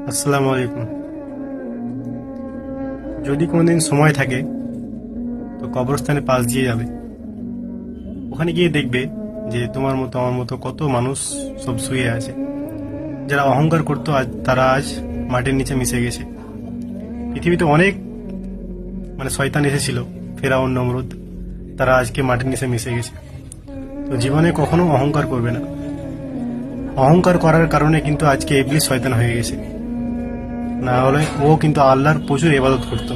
আসসালামু আলাইকুম। যদি কোনোদিন সময় থাকে তো কবরস্থানের পাশ দিয়ে যাবে। ওখানে গিয়ে দেখবে যে তোমার মতো আমার মতো কত মানুষ সব শুয়ে আছে। যারা অহংকার করতো আজ তারা আজ মাটির নিচে মিশে গেছে। পৃথিবীতে অনেক শয়তান এসেছিল, ফেরাউন, নমরুদ, তারা আজকে মাটির নিচে মিশে গেছে। তো জীবনে কখনো অহংকার করবে না। অহংকার করার কারণে কিন্তু আজকে ইবলিস শয়তান হয়ে গেছে। না হলে ও কিন্তু আল্লাহর প্রচুর ইবাদত করতো।